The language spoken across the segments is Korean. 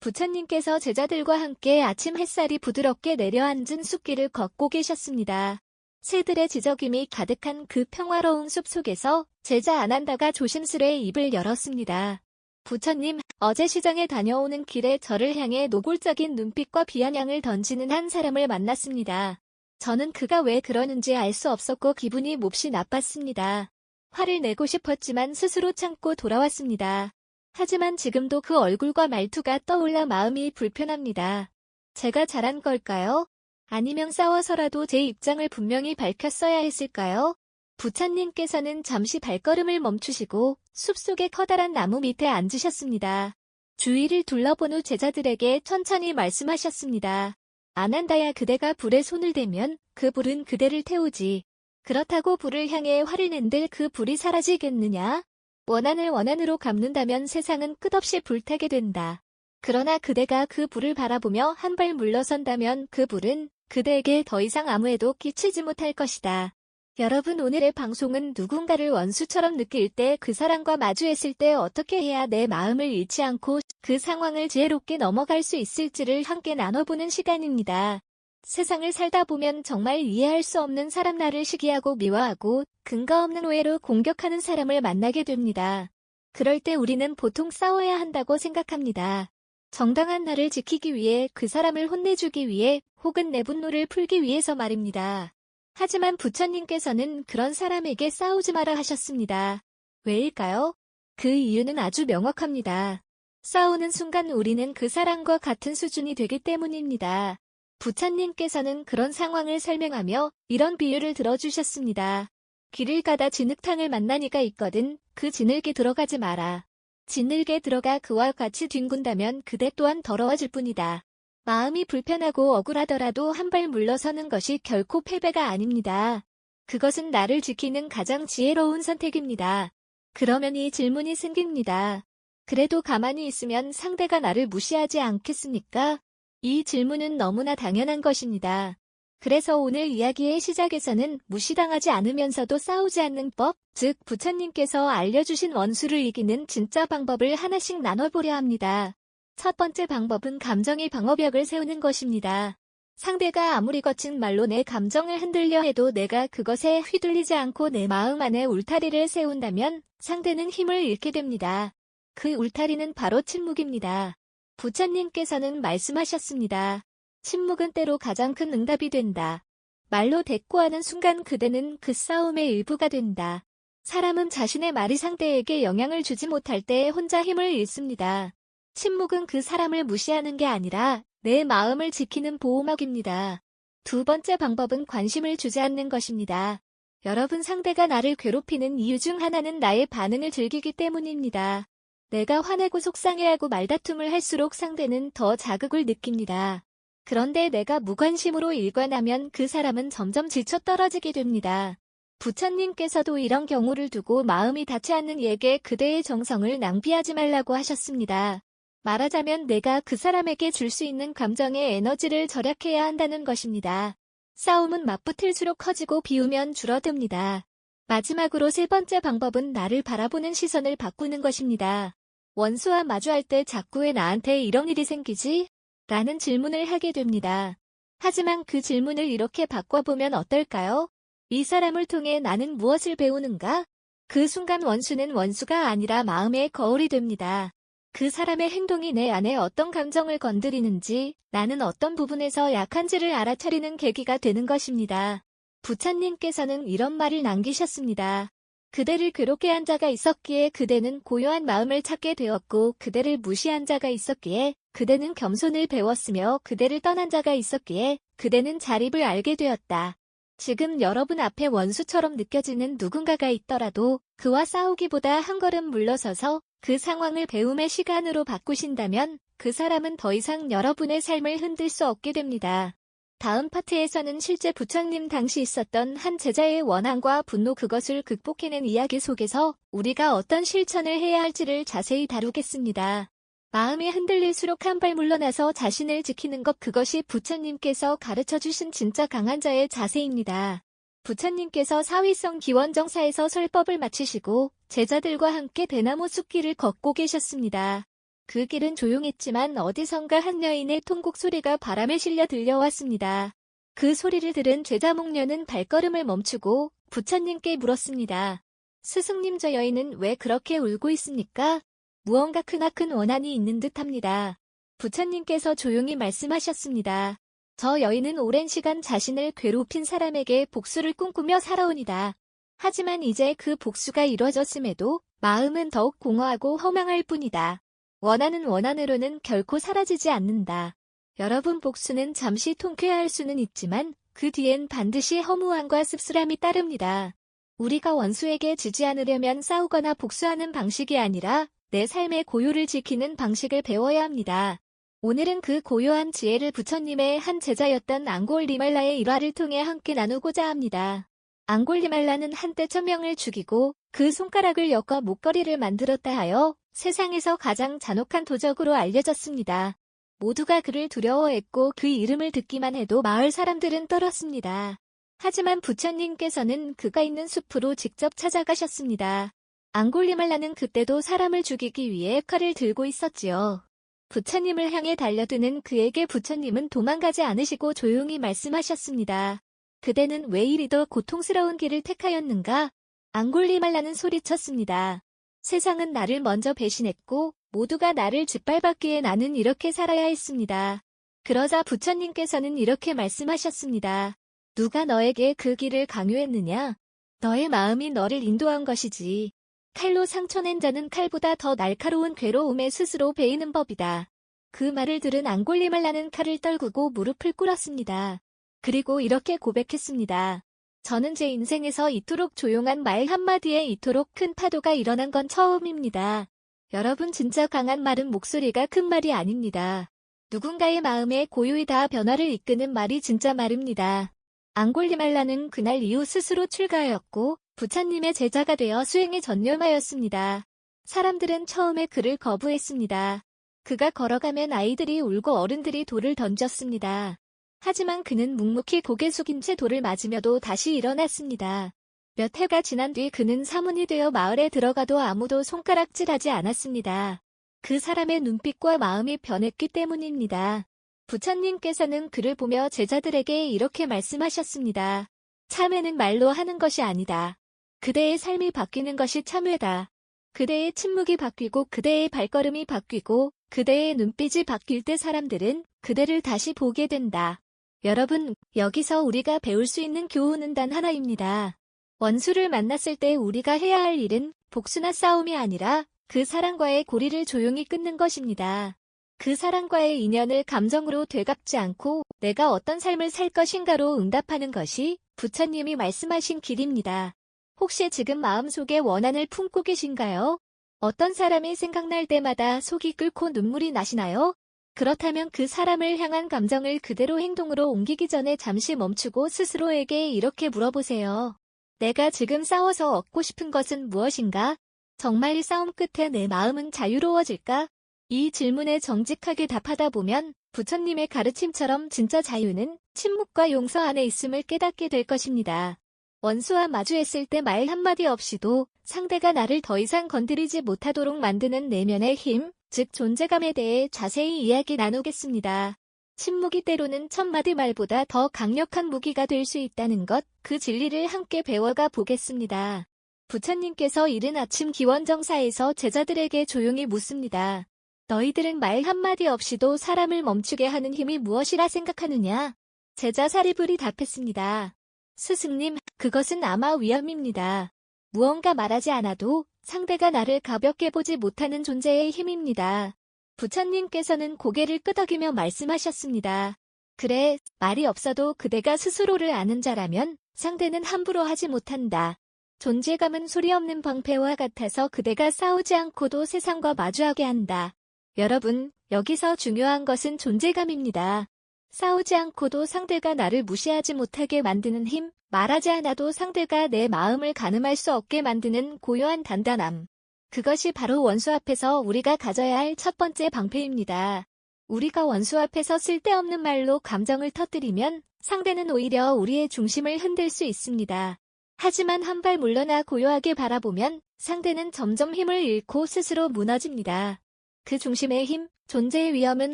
부처님께서 제자들과 함께 아침 햇살이 부드럽게 내려앉은 숲길을 걷고 계셨습니다. 새들의 지저귀미 가득한 그 평화로운 숲 속에서 제자 아난다가 조심스레 입을 열었습니다. 부처님, 어제 시장에 다녀오는 길에 저를 향해 노골적인 눈빛과 비아냥을 던지는 한 사람을 만났습니다. 저는 그가 왜 그러는지 알 수 없었고 기분이 몹시 나빴습니다. 화를 내고 싶었지만 스스로 참고 돌아왔습니다. 하지만 지금도 그 얼굴과 말투가 떠올라 마음이 불편합니다. 제가 잘한 걸까요? 아니면 싸워서라도 제 입장을 분명히 밝혔어야 했을까요? 부처님께서는 잠시 발걸음을 멈추시고 숲속의 커다란 나무 밑에 앉으셨습니다. 주위를 둘러본 후 제자들에게 천천히 말씀하셨습니다. 아난다야, 그대가 불에 손을 대면 그 불은 그대를 태우지. 그렇다고 불을 향해 화를 낸들 그 불이 사라지겠느냐? 원한을 원한으로 갚는다면 세상은 끝없이 불타게 된다. 그러나 그대가 그 불을 바라보며 한 발 물러선다면 그 불은 그대에게 더 이상 아무 해도 끼치지 못할 것이다. 여러분, 오늘의 방송은 누군가를 원수처럼 느낄 때, 그 사람과 마주했을 때 어떻게 해야 내 마음을 잃지 않고 그 상황을 지혜롭게 넘어갈 수 있을지를 함께 나눠보는 시간입니다. 세상을 살다 보면 정말 이해할 수 없는 사람, 나를 시기하고 미워하고 근거 없는 오해로 공격하는 사람을 만나게 됩니다. 그럴 때 우리는 보통 싸워야 한다고 생각합니다. 정당한 나를 지키기 위해, 그 사람을 혼내주기 위해, 혹은 내 분노를 풀기 위해서 말입니다. 하지만 부처님께서는 그런 사람에게 싸우지 마라 하셨습니다. 왜일까요? 그 이유는 아주 명확합니다. 싸우는 순간 우리는 그 사람과 같은 수준이 되기 때문입니다. 부처님께서는 그런 상황을 설명하며 이런 비유를 들어주셨습니다. 길을 가다 진흙탕을 만난 이가 있거든. 그 진흙에 들어가지 마라. 진흙에 들어가 그와 같이 뒹군다면 그대 또한 더러워질 뿐이다. 마음이 불편하고 억울하더라도 한 발 물러서는 것이 결코 패배가 아닙니다. 그것은 나를 지키는 가장 지혜로운 선택입니다. 그러면 이 질문이 생깁니다. 그래도 가만히 있으면 상대가 나를 무시하지 않겠습니까? 이 질문은 너무나 당연한 것입니다. 그래서 오늘 이야기의 시작에서는 무시당하지 않으면서도 싸우지 않는 법, 즉 부처님께서 알려주신 원수를 이기는 진짜 방법을 하나씩 나눠보려 합니다. 첫 번째 방법은 감정의 방어벽을 세우는 것입니다. 상대가 아무리 거친 말로 내 감정을 흔들려 해도 내가 그것에 휘둘리지 않고 내 마음 안에 울타리를 세운다면 상대는 힘을 잃게 됩니다. 그 울타리는 바로 침묵입니다. 부처님께서는 말씀하셨습니다. 침묵은 때로 가장 큰 응답이 된다. 말로 대꾸하는 순간 그대는 그 싸움의 일부가 된다. 사람은 자신의 말이 상대에게 영향을 주지 못할 때 혼자 힘을 잃습니다. 침묵은 그 사람을 무시하는 게 아니라 내 마음을 지키는 보호막입니다. 두 번째 방법은 관심을 주지 않는 것입니다. 여러분, 상대가 나를 괴롭히는 이유 중 하나는 나의 반응을 즐기기 때문입니다. 내가 화내고 속상해하고 말다툼을 할수록 상대는 더 자극을 느낍니다. 그런데 내가 무관심으로 일관하면 그 사람은 점점 지쳐 떨어지게 됩니다. 부처님께서도 이런 경우를 두고 마음이 닿지 않는 이에게 그대의 정성을 낭비하지 말라고 하셨습니다. 말하자면 내가 그 사람에게 줄 수 있는 감정의 에너지를 절약해야 한다는 것입니다. 싸움은 맞붙을수록 커지고 비우면 줄어듭니다. 마지막으로 세 번째 방법은 나를 바라보는 시선을 바꾸는 것입니다. 원수와 마주할 때 자꾸 왜 나한테 이런 일이 생기지? 라는 질문을 하게 됩니다. 하지만 그 질문을 이렇게 바꿔보면 어떨까요? 이 사람을 통해 나는 무엇을 배우는가? 그 순간 원수는 원수가 아니라 마음의 거울이 됩니다. 그 사람의 행동이 내 안에 어떤 감정을 건드리는지, 나는 어떤 부분에서 약한지를 알아차리는 계기가 되는 것입니다. 부처님께서는 이런 말을 남기셨습니다. 그대를 괴롭게 한 자가 있었기에 그대는 고요한 마음을 찾게 되었고, 그대를 무시한 자가 있었기에 그대는 겸손을 배웠으며, 그대를 떠난 자가 있었기에 그대는 자립을 알게 되었다. 지금 여러분 앞에 원수처럼 느껴지는 누군가가 있더라도 그와 싸우기보다 한 걸음 물러서서 그 상황을 배움의 시간으로 바꾸신다면 그 사람은 더 이상 여러분의 삶을 흔들 수 없게 됩니다. 다음 파트에서는 실제 부처님 당시 있었던 한 제자의 원한과 분노, 그것을 극복해낸 이야기 속에서 우리가 어떤 실천을 해야 할지를 자세히 다루겠습니다. 마음이 흔들릴수록 한 발 물러나서 자신을 지키는 것, 그것이 부처님께서 가르쳐주신 진짜 강한 자의 자세입니다. 부처님께서 사위성 기원정사에서 설법을 마치시고 제자들과 함께 대나무 숲길을 걷고 계셨습니다. 그 길은 조용했지만 어디선가 한 여인의 통곡 소리가 바람에 실려 들려왔습니다. 그 소리를 들은 제자 목녀는 발걸음을 멈추고 부처님께 물었습니다. 스승님, 저 여인은 왜 그렇게 울고 있습니까? 무언가 크나큰 원한이 있는 듯합니다. 부처님께서 조용히 말씀하셨습니다. 저 여인은 오랜 시간 자신을 괴롭힌 사람에게 복수를 꿈꾸며 살아오니다. 하지만 이제 그 복수가 이루어졌음에도 마음은 더욱 공허하고 허망할 뿐이다. 원한은 원한으로는 결코 사라지지 않는다. 여러분, 복수는 잠시 통쾌할 수는 있지만 그 뒤엔 반드시 허무함과 씁쓸함이 따릅니다. 우리가 원수에게 지지 않으려면 싸우거나 복수하는 방식이 아니라 내 삶의 고요를 지키는 방식을 배워야 합니다. 오늘은 그 고요한 지혜를 부처님의 한 제자였던 앙골리말라의 일화를 통해 함께 나누고자 합니다. 앙골리말라는 한때 1000명을 죽이고 그 손가락을 엮어 목걸이를 만들었다 하여 세상에서 가장 잔혹한 도적으로 알려졌습니다. 모두가 그를 두려워했고 그 이름을 듣기만 해도 마을 사람들은 떨었습니다. 하지만 부처님께서는 그가 있는 숲으로 직접 찾아가셨습니다. 앙골리말라는 그때도 사람을 죽이기 위해 칼을 들고 있었지요. 부처님을 향해 달려드는 그에게 부처님은 도망가지 않으시고 조용히 말씀하셨습니다. 그대는 왜 이리 더 고통스러운 길을 택하였는가? 앙골리말라는 소리쳤습니다. 세상은 나를 먼저 배신했고 모두가 나를 짓밟았기에 나는 이렇게 살아야 했습니다. 그러자 부처님께서는 이렇게 말씀하셨습니다. 누가 너에게 그 길을 강요했느냐? 너의 마음이 너를 인도한 것이지. 칼로 상처낸 자는 칼보다 더 날카로운 괴로움에 스스로 베이는 법이다. 그 말을 들은 앙골리말라는 칼을 떨구고 무릎을 꿇었습니다. 그리고 이렇게 고백했습니다. 저는 제 인생에서 이토록 조용한 말 한마디에 이토록 큰 파도가 일어난 건 처음입니다. 여러분, 진짜 강한 말은 목소리가 큰 말이 아닙니다. 누군가의 마음에 고요히 다 변화를 이끄는 말이 진짜 말입니다. 앙골리말라는 그날 이후 스스로 출가하였고 부처님의 제자가 되어 수행에 전념하였습니다. 사람들은 처음에 그를 거부했습니다. 그가 걸어가면 아이들이 울고 어른들이 돌을 던졌습니다. 하지만 그는 묵묵히 고개 숙인 채 돌을 맞으며도 다시 일어났습니다. 몇 해가 지난 뒤 그는 사문이 되어 마을에 들어가도 아무도 손가락질하지 않았습니다. 그 사람의 눈빛과 마음이 변했기 때문입니다. 부처님께서는 그를 보며 제자들에게 이렇게 말씀하셨습니다. 참회는 말로 하는 것이 아니다. 그대의 삶이 바뀌는 것이 참회다. 그대의 침묵이 바뀌고 그대의 발걸음이 바뀌고 그대의 눈빛이 바뀔 때 사람들은 그대를 다시 보게 된다. 여러분, 여기서 우리가 배울 수 있는 교훈은 단 하나입니다. 원수를 만났을 때 우리가 해야 할 일은 복수나 싸움이 아니라 그 사람과의 고리를 조용히 끊는 것입니다. 그 사람과의 인연을 감정으로 되갚지 않고 내가 어떤 삶을 살 것인가로 응답하는 것이 부처님이 말씀하신 길입니다. 혹시 지금 마음속에 원한을 품고 계신가요? 어떤 사람이 생각날 때마다 속이 끓고 눈물이 나시나요? 그렇다면 그 사람을 향한 감정을 그대로 행동으로 옮기기 전에 잠시 멈추고 스스로에게 이렇게 물어보세요. 내가 지금 싸워서 얻고 싶은 것은 무엇인가? 정말 이 싸움 끝에 내 마음은 자유로워질까? 이 질문에 정직하게 답하다 보면 부처님의 가르침처럼 진짜 자유는 침묵과 용서 안에 있음을 깨닫게 될 것입니다. 원수와 마주했을 때 말 한마디 없이도 상대가 나를 더 이상 건드리지 못하도록 만드는 내면의 힘, 즉 존재감에 대해 자세히 이야기 나누겠습니다. 침묵이 때로는 1000마디 말보다 더 강력한 무기가 될 수 있다는 것, 그 진리를 함께 배워가 보겠습니다. 부처님께서 이른 아침 기원정사에서 제자들에게 조용히 묻습니다. 너희들은 말 한마디 없이도 사람을 멈추게 하는 힘이 무엇이라 생각하느냐? 제자 사리불이 답했습니다. 스승님, 그것은 아마 위험입니다. 무언가 말하지 않아도 상대가 나를 가볍게 보지 못하는 존재의 힘입니다. 부처님께서는 고개를 끄덕이며 말씀하셨습니다. 그래, 말이 없어도 그대가 스스로를 아는 자라면 상대는 함부로 하지 못한다. 존재감은 소리 없는 방패와 같아서 그대가 싸우지 않고도 세상과 마주하게 한다. 여러분, 여기서 중요한 것은 존재감입니다. 싸우지 않고도 상대가 나를 무시하지 못하게 만드는 힘, 말하지 않아도 상대가 내 마음을 가늠할 수 없게 만드는 고요한 단단함. 그것이 바로 원수 앞에서 우리가 가져야 할 첫 번째 방패입니다. 우리가 원수 앞에서 쓸데없는 말로 감정을 터뜨리면 상대는 오히려 우리의 중심을 흔들 수 있습니다. 하지만 한 발 물러나 고요하게 바라보면 상대는 점점 힘을 잃고 스스로 무너집니다. 그 중심의 힘, 존재의 위험은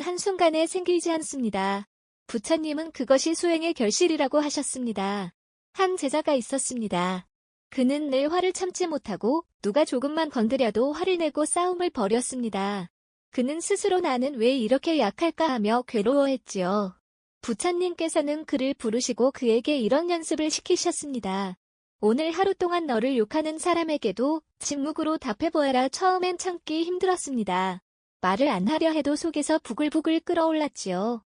한순간에 생기지 않습니다. 부처님은 그것이 수행의 결실이라고 하셨습니다. 한 제자가 있었습니다. 그는 늘 화를 참지 못하고 누가 조금만 건드려도 화를 내고 싸움을 벌였습니다. 그는 스스로 나는 왜 이렇게 약할까 하며 괴로워했지요. 부처님께서는 그를 부르시고 그에게 이런 연습을 시키셨습니다. 오늘 하루 동안 너를 욕하는 사람에게도 침묵으로 답해보아라. 처음엔 참기 힘들었습니다. 말을 안 하려 해도 속에서 부글부글 끓어올랐지요.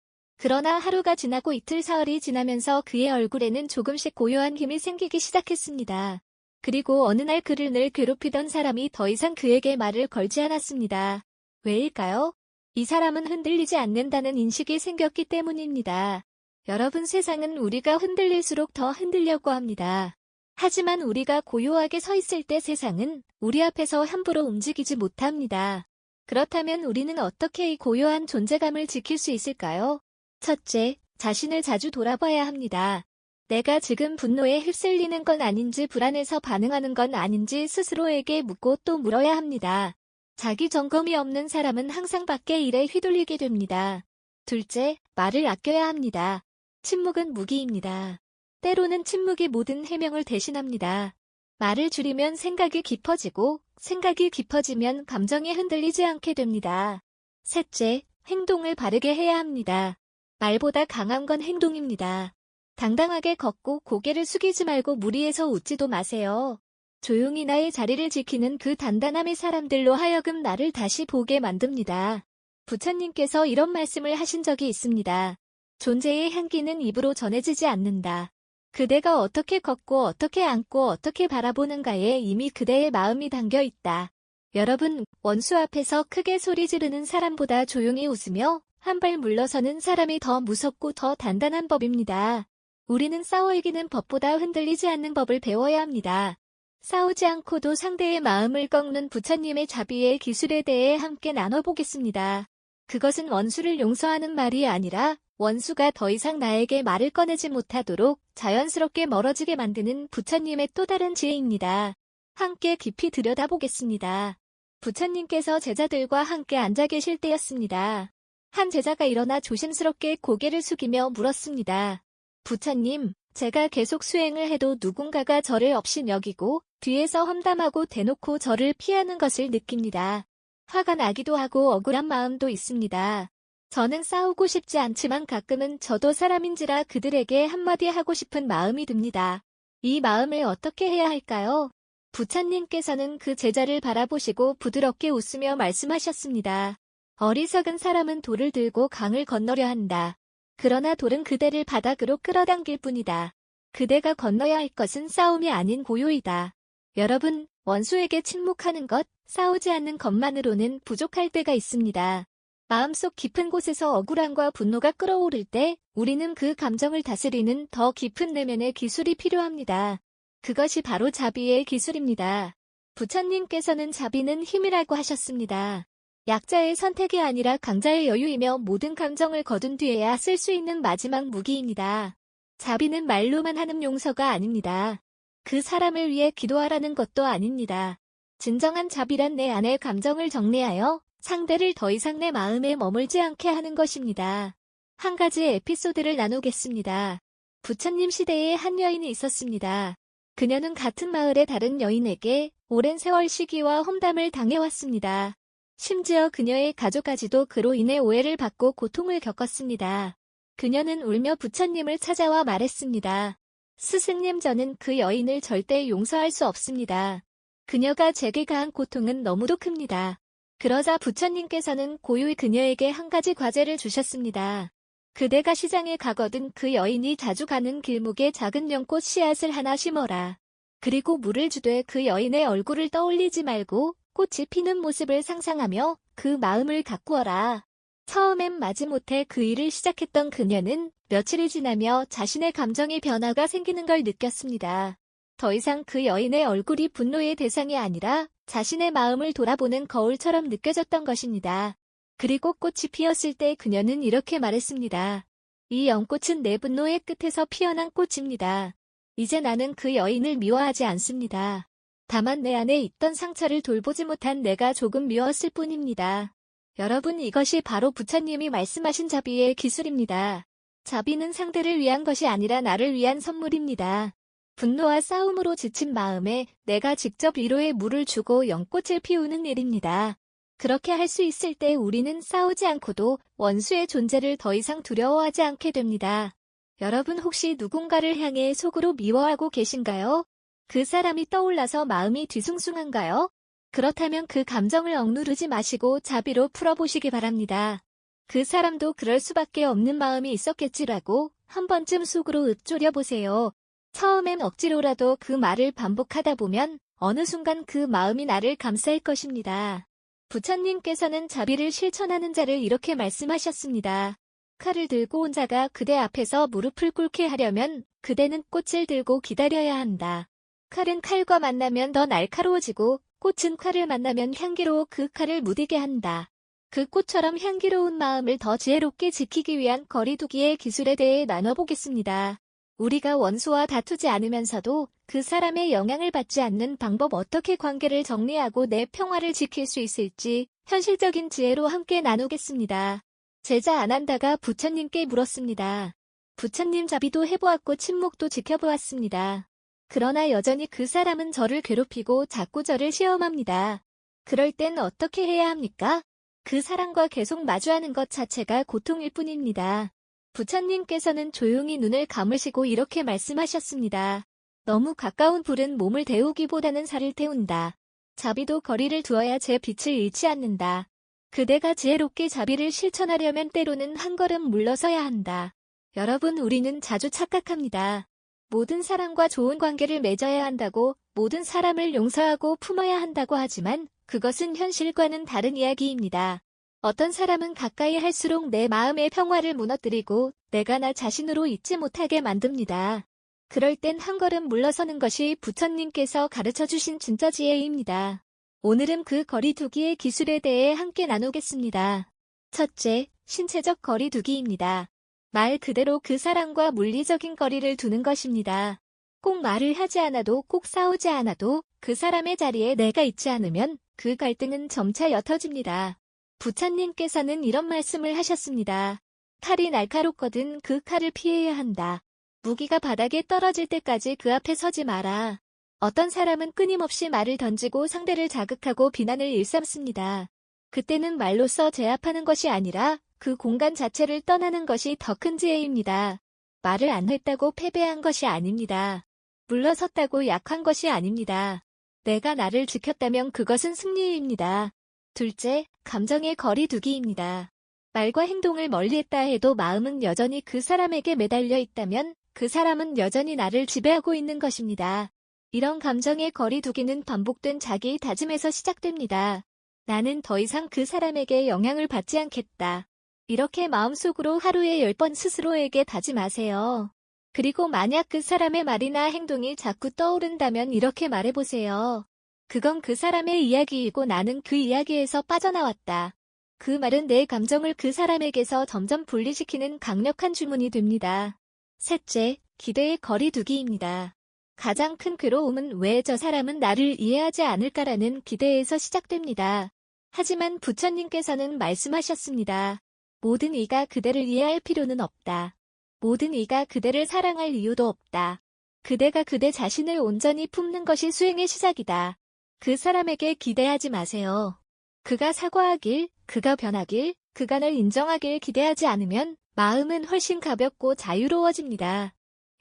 그러나 하루가 지나고 이틀 사흘이 지나면서 그의 얼굴에는 조금씩 고요한 힘이 생기기 시작했습니다. 그리고 어느 날 그를 늘 괴롭히던 사람이 더 이상 그에게 말을 걸지 않았습니다. 왜일까요? 이 사람은 흔들리지 않는다는 인식이 생겼기 때문입니다. 여러분, 세상은 우리가 흔들릴수록 더 흔들려고 합니다. 하지만 우리가 고요하게 서 있을 때 세상은 우리 앞에서 함부로 움직이지 못합니다. 그렇다면 우리는 어떻게 이 고요한 존재감을 지킬 수 있을까요? 첫째, 자신을 자주 돌아봐야 합니다. 내가 지금 분노에 휩쓸리는 건 아닌지 불안해서 반응하는 건 아닌지 스스로에게 묻고 또 물어야 합니다. 자기 점검이 없는 사람은 항상 밖의 일에 휘둘리게 됩니다. 둘째, 말을 아껴야 합니다. 침묵은 무기입니다. 때로는 침묵이 모든 해명을 대신합니다. 말을 줄이면 생각이 깊어지고 생각이 깊어지면 감정이 흔들리지 않게 됩니다. 셋째, 행동을 바르게 해야 합니다. 말보다 강한 건 행동입니다. 당당하게 걷고 고개를 숙이지 말고 무리해서 웃지도 마세요. 조용히 나의 자리를 지키는 그 단단함이 사람들로 하여금 나를 다시 보게 만듭니다. 부처님께서 이런 말씀을 하신 적이 있습니다. 존재의 향기는 입으로 전해지지 않는다. 그대가 어떻게 걷고 어떻게 앉고 어떻게 바라보는가에 이미 그대의 마음이 담겨 있다. 여러분, 원수 앞에서 크게 소리 지르는 사람보다 조용히 웃으며 한 발 물러서는 사람이 더 무섭고 더 단단한 법입니다. 우리는 싸워 이기는 법보다 흔들리지 않는 법을 배워야 합니다. 싸우지 않고도 상대의 마음을 꺾는 부처님의 자비의 기술에 대해 함께 나눠보겠습니다. 그것은 원수를 용서하는 말이 아니라 원수가 더 이상 나에게 말을 꺼내지 못하도록 자연스럽게 멀어지게 만드는 부처님의 또 다른 지혜입니다. 함께 깊이 들여다보겠습니다. 부처님께서 제자들과 함께 앉아 계실 때였습니다. 한 제자가 일어나 조심스럽게 고개를 숙이며 물었습니다. 부처님, 제가 계속 수행을 해도 누군가가 저를 업신 여기고 뒤에서 험담하고 대놓고 저를 피하는 것을 느낍니다. 화가 나기도 하고 억울한 마음도 있습니다. 저는 싸우고 싶지 않지만 가끔은 저도 사람인지라 그들에게 한마디 하고 싶은 마음이 듭니다. 이 마음을 어떻게 해야 할까요? 부처님께서는 그 제자를 바라보시고 부드럽게 웃으며 말씀하셨습니다. 어리석은 사람은 돌을 들고 강을 건너려 한다. 그러나 돌은 그대를 바닥으로 끌어당길 뿐이다. 그대가 건너야 할 것은 싸움이 아닌 고요이다. 여러분, 원수에게 침묵하는 것, 싸우지 않는 것만으로는 부족할 때가 있습니다. 마음속 깊은 곳에서 억울함과 분노가 끓어오를 때 우리는 그 감정을 다스리는 더 깊은 내면의 기술이 필요합니다. 그것이 바로 자비의 기술입니다. 부처님께서는 자비는 힘이라고 하셨습니다. 약자의 선택이 아니라 강자의 여유이며 모든 감정을 거둔 뒤에야 쓸 수 있는 마지막 무기입니다. 자비는 말로만 하는 용서가 아닙니다. 그 사람을 위해 기도하라는 것도 아닙니다. 진정한 자비란 내 안의 감정을 정리하여 상대를 더 이상 내 마음에 머물지 않게 하는 것입니다. 한 가지 에피소드를 나누겠습니다. 부처님 시대에 한 여인이 있었습니다. 그녀는 같은 마을의 다른 여인에게 오랜 세월 시기와 험담을 당해왔습니다. 심지어 그녀의 가족까지도 그로 인해 오해를 받고 고통을 겪었습니다. 그녀는 울며 부처님을 찾아와 말했습니다. 스승님, 저는 그 여인을 절대 용서할 수 없습니다. 그녀가 제게 가한 고통은 너무도 큽니다. 그러자 부처님께서는 고요히 그녀에게 한 가지 과제를 주셨습니다. 그대가 시장에 가거든 그 여인이 자주 가는 길목에 작은 연꽃 씨앗을 하나 심어라. 그리고 물을 주되 그 여인의 얼굴을 떠올리지 말고 꽃이 피는 모습을 상상하며 그 마음을 가꾸어라. 처음엔 마지못해 그 일을 시작했던 그녀는 며칠이 지나며 자신의 감정의 변화가 생기는 걸 느꼈습니다. 더 이상 그 여인의 얼굴이 분노의 대상이 아니라 자신의 마음을 돌아보는 거울처럼 느껴졌던 것입니다. 그리고 꽃이 피었을 때 그녀는 이렇게 말했습니다. 이 연꽃은 내 분노의 끝에서 피어난 꽃입니다. 이제 나는 그 여인을 미워하지 않습니다. 다만 내 안에 있던 상처를 돌보지 못한 내가 조금 미웠을 뿐입니다. 여러분, 이것이 바로 부처님이 말씀하신 자비의 기술입니다. 자비는 상대를 위한 것이 아니라 나를 위한 선물입니다. 분노와 싸움으로 지친 마음에 내가 직접 위로의 물을 주고 연꽃을 피우는 일입니다. 그렇게 할 수 있을 때 우리는 싸우지 않고도 원수의 존재를 더 이상 두려워하지 않게 됩니다. 여러분, 혹시 누군가를 향해 속으로 미워하고 계신가요? 그 사람이 떠올라서 마음이 뒤숭숭한가요? 그렇다면 그 감정을 억누르지 마시고 자비로 풀어보시기 바랍니다. 그 사람도 그럴 수밖에 없는 마음이 있었겠지라고 한 번쯤 속으로 읊조려 보세요. 처음엔 억지로라도 그 말을 반복하다 보면 어느 순간 그 마음이 나를 감쌀 것입니다. 부처님께서는 자비를 실천하는 자를 이렇게 말씀하셨습니다. 칼을 들고 온 자가 그대 앞에서 무릎을 꿇게 하려면 그대는 꽃을 들고 기다려야 한다. 칼은 칼과 만나면 더 날카로워지고 꽃은 칼을 만나면 향기로워 그 칼을 무디게 한다. 그 꽃처럼 향기로운 마음을 더 지혜롭게 지키기 위한 거리두기의 기술에 대해 나눠보겠습니다. 우리가 원수와 다투지 않으면서도 그 사람의 영향을 받지 않는 방법, 어떻게 관계를 정리하고 내 평화를 지킬 수 있을지 현실적인 지혜로 함께 나누겠습니다. 제자 아난다가 부처님께 물었습니다. 부처님, 자비도 해보았고 침묵도 지켜보았습니다. 그러나 여전히 그 사람은 저를 괴롭히고 자꾸 저를 시험합니다. 그럴 땐 어떻게 해야 합니까? 그 사람과 계속 마주하는 것 자체가 고통일 뿐입니다. 부처님께서는 조용히 눈을 감으시고 이렇게 말씀하셨습니다. 너무 가까운 불은 몸을 데우기보다는 살을 태운다. 자비도 거리를 두어야 제 빛을 잃지 않는다. 그대가 지혜롭게 자비를 실천하려면 때로는 한 걸음 물러서야 한다. 여러분, 우리는 자주 착각합니다. 모든 사람과 좋은 관계를 맺어야 한다고, 모든 사람을 용서하고 품어야 한다고 하지만 그것은 현실과는 다른 이야기입니다. 어떤 사람은 가까이 할수록 내 마음의 평화를 무너뜨리고 내가 나 자신으로 있지 못하게 만듭니다. 그럴 땐 한 걸음 물러서는 것이 부처님께서 가르쳐주신 진짜 지혜입니다. 오늘은 그 거리두기의 기술에 대해 함께 나누겠습니다. 첫째, 신체적 거리두기입니다. 말 그대로 그 사람과 물리적인 거리를 두는 것입니다. 꼭 말을 하지 않아도, 꼭 싸우지 않아도 그 사람의 자리에 내가 있지 않으면 그 갈등은 점차 옅어집니다. 부처님께서는 이런 말씀을 하셨습니다. 칼이 날카롭거든 그 칼을 피해야 한다. 무기가 바닥에 떨어질 때까지 그 앞에 서지 마라. 어떤 사람은 끊임없이 말을 던지고 상대를 자극하고 비난을 일삼습니다. 그때는 말로써 제압하는 것이 아니라 그 공간 자체를 떠나는 것이 더 큰 지혜입니다. 말을 안 했다고 패배한 것이 아닙니다. 물러섰다고 약한 것이 아닙니다. 내가 나를 지켰다면 그것은 승리입니다. 둘째, 감정의 거리두기입니다. 말과 행동을 멀리했다 해도 마음은 여전히 그 사람에게 매달려 있다면 그 사람은 여전히 나를 지배하고 있는 것입니다. 이런 감정의 거리두기는 반복된 자기 다짐에서 시작됩니다. 나는 더 이상 그 사람에게 영향을 받지 않겠다. 이렇게 마음속으로 하루에 10번 스스로에게 다짐하세요. 그리고 만약 그 사람의 말이나 행동이 자꾸 떠오른다면 이렇게 말해보세요. 그건 그 사람의 이야기이고 나는 그 이야기에서 빠져나왔다. 그 말은 내 감정을 그 사람에게서 점점 분리시키는 강력한 주문이 됩니다. 셋째, 기대의 거리두기입니다. 가장 큰 괴로움은 왜 저 사람은 나를 이해하지 않을까라는 기대에서 시작됩니다. 하지만 부처님께서는 말씀하셨습니다. 모든 이가 그대를 이해할 필요는 없다. 모든 이가 그대를 사랑할 이유도 없다. 그대가 그대 자신을 온전히 품는 것이 수행의 시작이다. 그 사람에게 기대하지 마세요. 그가 사과하길, 그가 변하길, 그가 널 인정하길 기대하지 않으면 마음은 훨씬 가볍고 자유로워집니다.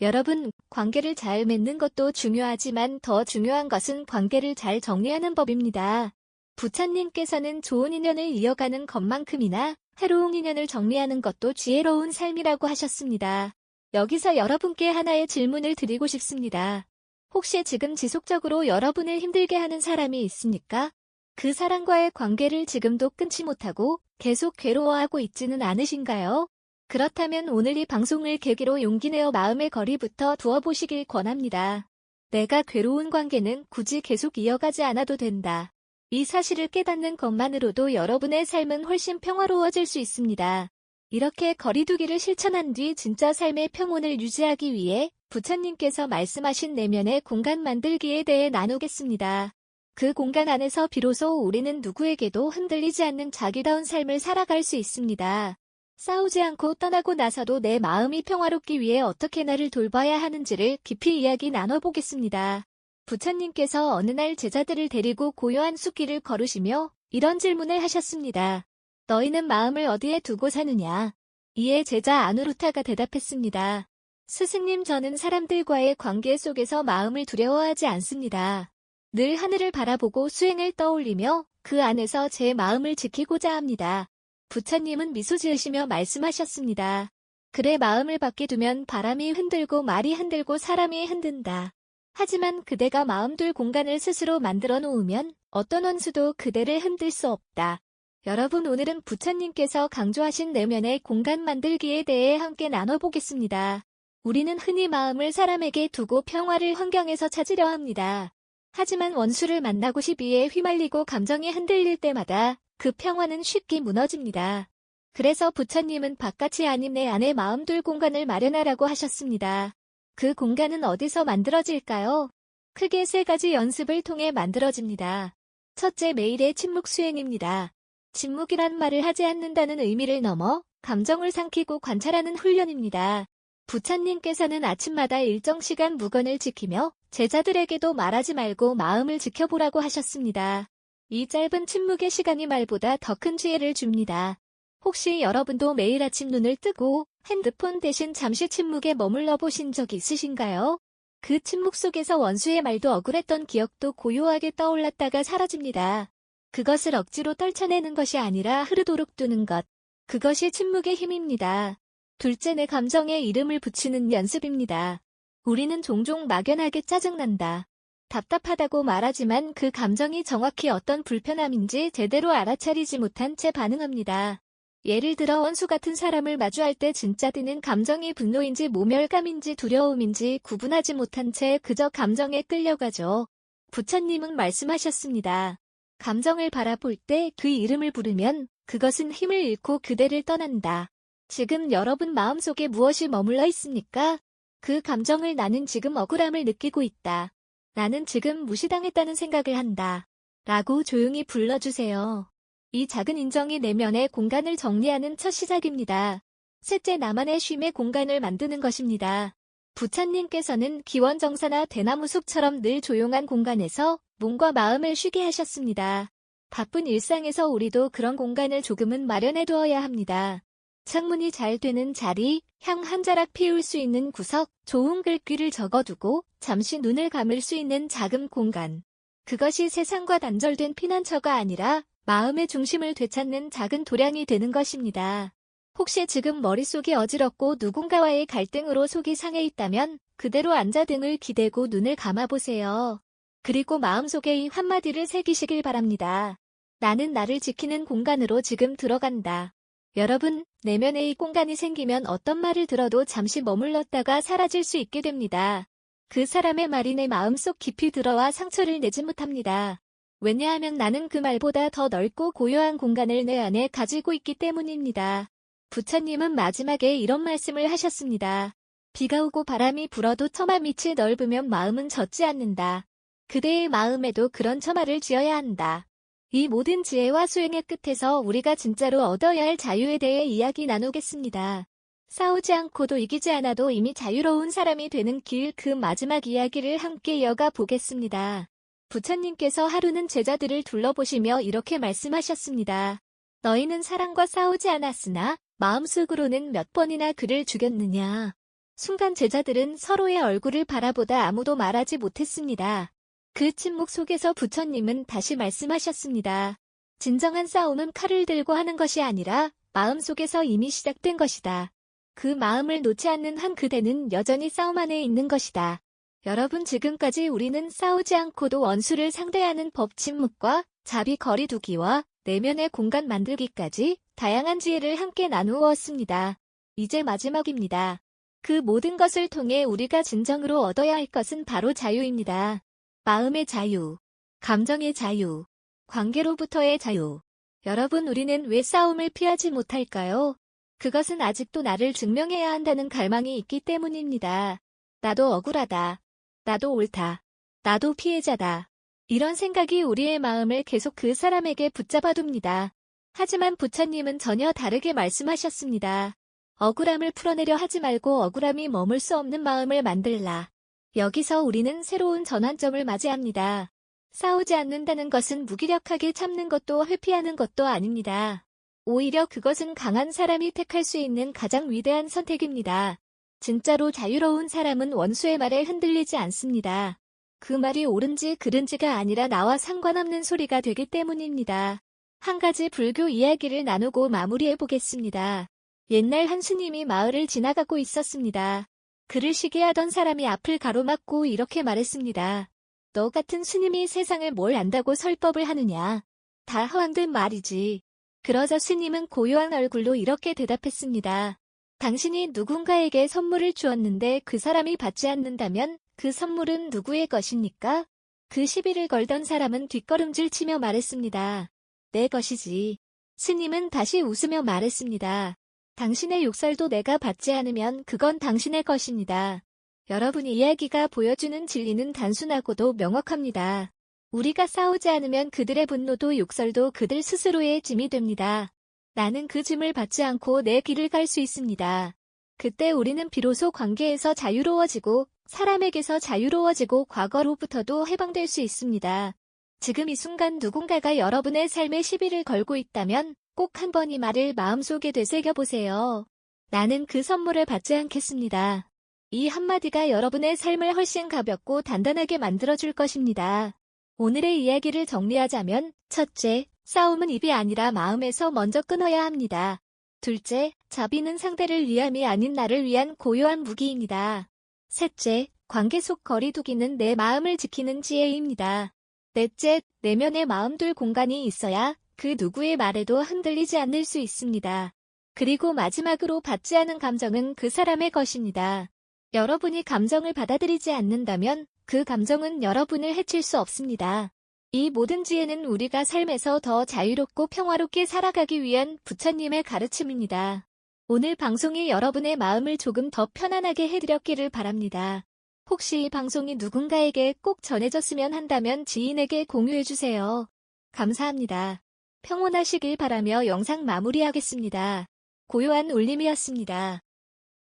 여러분, 관계를 잘 맺는 것도 중요하지만 더 중요한 것은 관계를 잘 정리하는 법입니다. 부처님께서는 좋은 인연을 이어가는 것만큼이나 해로운 인연을 정리하는 것도 지혜로운 삶이라고 하셨습니다. 여기서 여러분께 하나의 질문을 드리고 싶습니다. 혹시 지금 지속적으로 여러분을 힘들게 하는 사람이 있습니까? 그 사람과의 관계를 지금도 끊지 못하고 계속 괴로워하고 있지는 않으신가요? 그렇다면 오늘 이 방송을 계기로 용기 내어 마음의 거리부터 두어보시길 권합니다. 내가 괴로운 관계는 굳이 계속 이어가지 않아도 된다. 이 사실을 깨닫는 것만으로도 여러분의 삶은 훨씬 평화로워질 수 있습니다. 이렇게 거리두기를 실천한 뒤 진짜 삶의 평온을 유지하기 위해 부처님께서 말씀하신 내면의 공간 만들기에 대해 나누겠습니다. 그 공간 안에서 비로소 우리는 누구에게도 흔들리지 않는 자기다운 삶을 살아갈 수 있습니다. 싸우지 않고 떠나고 나서도 내 마음이 평화롭기 위해 어떻게 나를 돌봐야 하는지를 깊이 이야기 나눠보겠습니다. 부처님께서 어느 날 제자들을 데리고 고요한 숲길을 걸으시며 이런 질문을 하셨습니다. 너희는 마음을 어디에 두고 사느냐? 이에 제자 아누루타가 대답했습니다. 스승님, 저는 사람들과의 관계 속에서 마음을 두려워하지 않습니다. 늘 하늘을 바라보고 수행을 떠올리며 그 안에서 제 마음을 지키고자 합니다. 부처님은 미소 지으시며 말씀하셨습니다. 그래, 마음을 밖에 두면 바람이 흔들고 말이 흔들고 사람이 흔든다. 하지만 그대가 마음 둘 공간을 스스로 만들어 놓으면 어떤 원수도 그대를 흔들 수 없다. 여러분, 오늘은 부처님께서 강조하신 내면의 공간 만들기에 대해 함께 나눠보겠습니다. 우리는 흔히 마음을 사람에게 두고 평화를 환경에서 찾으려 합니다. 하지만 원수를 만나고 시비에 휘말리고 감정이 흔들릴 때마다 그 평화는 쉽게 무너집니다. 그래서 부처님은 바깥이 아닌 내 안에 마음 둘 공간을 마련하라고 하셨습니다. 그 공간은 어디서 만들어질까요? 크게 세 가지 연습을 통해 만들어집니다. 첫째, 매일의 침묵 수행입니다. 침묵이란 말을 하지 않는다는 의미를 넘어 감정을 삼키고 관찰하는 훈련입니다. 부처님께서는 아침마다 일정 시간 무건을 지키며 제자들에게도 말하지 말고 마음을 지켜보라고 하셨습니다. 이 짧은 침묵의 시간이 말보다 더 큰 지혜를 줍니다. 혹시 여러분도 매일 아침 눈을 뜨고 핸드폰 대신 잠시 침묵에 머물러 보신 적 있으신가요? 그 침묵 속에서 원수의 말도 억울했던 기억도 고요하게 떠올랐다가 사라집니다. 그것을 억지로 떨쳐내는 것이 아니라 흐르도록 두는 것. 그것이 침묵의 힘입니다. 둘째, 내 감정에 이름을 붙이는 연습입니다. 우리는 종종 막연하게 짜증난다, 답답하다고 말하지만 그 감정이 정확히 어떤 불편함인지 제대로 알아차리지 못한 채 반응합니다. 예를 들어 원수 같은 사람을 마주할 때 진짜 드는 감정이 분노인지 모멸감인지 두려움인지 구분하지 못한 채 그저 감정에 끌려가죠. 부처님은 말씀하셨습니다. 감정을 바라볼 때 그 이름을 부르면 그것은 힘을 잃고 그대를 떠난다. 지금 여러분 마음속에 무엇이 머물러 있습니까? 그 감정을 나는 지금 억울함을 느끼고 있다. 나는 지금 무시당했다는 생각을 한다. 라고 조용히 불러주세요. 이 작은 인정이 내면의 공간을 정리하는 첫 시작입니다. 셋째, 나만의 쉼의 공간을 만드는 것입니다. 부처님께서는 기원정사나 대나무 숲처럼 늘 조용한 공간에서 몸과 마음을 쉬게 하셨습니다. 바쁜 일상에서 우리도 그런 공간을 조금은 마련해 두어야 합니다. 창문이 잘 되는 자리, 향 한 자락 피울 수 있는 구석, 좋은 글귀를 적어두고 잠시 눈을 감을 수 있는 작은 공간. 그것이 세상과 단절된 피난처가 아니라 마음의 중심을 되찾는 작은 도량이 되는 것입니다. 혹시 지금 머릿속이 어지럽고 누군가와의 갈등으로 속이 상해 있다면 그대로 앉아 등을 기대고 눈을 감아보세요. 그리고 마음속에 이 한마디를 새기시길 바랍니다. 나는 나를 지키는 공간으로 지금 들어간다. 여러분, 내면에 이 공간이 생기면 어떤 말을 들어도 잠시 머물렀다가 사라질 수 있게 됩니다. 그 사람의 말이 내 마음속 깊이 들어와 상처를 내지 못합니다. 왜냐하면 나는 그 말보다 더 넓고 고요한 공간을 내 안에 가지고 있기 때문입니다. 부처님은 마지막에 이런 말씀을 하셨습니다. 비가 오고 바람이 불어도 처마 밑이 넓으면 마음은 젖지 않는다. 그대의 마음에도 그런 처마를 지어야 한다. 이 모든 지혜와 수행의 끝에서 우리가 진짜로 얻어야 할 자유에 대해 이야기 나누겠습니다. 싸우지 않고도 이기지 않아도 이미 자유로운 사람이 되는 길, 그 마지막 이야기를 함께 이어가 보겠습니다. 부처님께서 하루는 제자들을 둘러보시며 이렇게 말씀하셨습니다. 너희는 사랑과 싸우지 않았으나 마음속으로는 몇 번이나 그를 죽였느냐. 순간 제자들은 서로의 얼굴을 바라보다 아무도 말하지 못했습니다. 그 침묵 속에서 부처님은 다시 말씀하셨습니다. 진정한 싸움은 칼을 들고 하는 것이 아니라 마음속에서 이미 시작된 것이다. 그 마음을 놓지 않는 한 그대는 여전히 싸움 안에 있는 것이다. 여러분, 지금까지 우리는 싸우지 않고도 원수를 상대하는 법, 침묵과 자비, 거리두기와 내면의 공간 만들기까지 다양한 지혜를 함께 나누었습니다. 이제 마지막입니다. 그 모든 것을 통해 우리가 진정으로 얻어야 할 것은 바로 자유입니다. 마음의 자유, 감정의 자유, 관계로부터의 자유. 여러분, 우리는 왜 싸움을 피하지 못할까요? 그것은 아직도 나를 증명해야 한다는 갈망이 있기 때문입니다. 나도 억울하다. 나도 옳다. 나도 피해자다. 이런 생각이 우리의 마음을 계속 그 사람에게 붙잡아둡니다. 하지만 부처님은 전혀 다르게 말씀하셨습니다. 억울함을 풀어내려 하지 말고 억울함이 머물 수 없는 마음을 만들라. 여기서 우리는 새로운 전환점을 맞이합니다. 싸우지 않는다는 것은 무기력하게 참는 것도 회피하는 것도 아닙니다. 오히려 그것은 강한 사람이 택할 수 있는 가장 위대한 선택입니다. 진짜로 자유로운 사람은 원수의 말에 흔들리지 않습니다. 그 말이 옳은지 그른지가 아니라 나와 상관없는 소리가 되기 때문입니다. 한 가지 불교 이야기를 나누고 마무리해 보겠습니다. 옛날 한 스님이 마을을 지나가고 있었습니다. 그를 시기하던 사람이 앞을 가로막고 이렇게 말했습니다. 너 같은 스님이 세상을 뭘 안다고 설법을 하느냐. 다 허황된 말이지. 그러자 스님은 고요한 얼굴로 이렇게 대답했습니다. 당신이 누군가에게 선물을 주었는데 그 사람이 받지 않는다면 그 선물은 누구의 것입니까? 그 시비를 걸던 사람은 뒷걸음질 치며 말했습니다. 내 것이지. 스님은 다시 웃으며 말했습니다. 당신의 욕설도 내가 받지 않으면 그건 당신의 것입니다. 여러분, 이야기가 보여주는 진리는 단순하고도 명확합니다. 우리가 싸우지 않으면 그들의 분노도 욕설도 그들 스스로의 짐이 됩니다. 나는 그 짐을 받지 않고 내 길을 갈 수 있습니다. 그때 우리는 비로소 관계에서 자유로워지고 사람에게서 자유로워지고 과거로부터도 해방될 수 있습니다. 지금 이 순간 누군가가 여러분의 삶에 시비를 걸고 있다면 꼭 한번 이 말을 마음속에 되새겨보세요. 나는 그 선물을 받지 않겠습니다. 이 한마디가 여러분의 삶을 훨씬 가볍고 단단하게 만들어줄 것입니다. 오늘의 이야기를 정리하자면, 첫째, 싸움은 입이 아니라 마음에서 먼저 끊어야 합니다. 둘째, 자비는 상대를 위함이 아닌 나를 위한 고요한 무기입니다. 셋째, 관계 속 거리두기는 내 마음을 지키는 지혜입니다. 넷째, 내면의 마음 둘 공간이 있어야 그 누구의 말에도 흔들리지 않을 수 있습니다. 그리고 마지막으로 받지 않은 감정은 그 사람의 것입니다. 여러분이 감정을 받아들이지 않는다면 그 감정은 여러분을 해칠 수 없습니다. 이 모든 지혜는 우리가 삶에서 더 자유롭고 평화롭게 살아가기 위한 부처님의 가르침입니다. 오늘 방송이 여러분의 마음을 조금 더 편안하게 해드렸기를 바랍니다. 혹시 이 방송이 누군가에게 꼭 전해졌으면 한다면 지인에게 공유해주세요. 감사합니다. 평온하시길 바라며 영상 마무리하겠습니다. 고요한 울림이었습니다.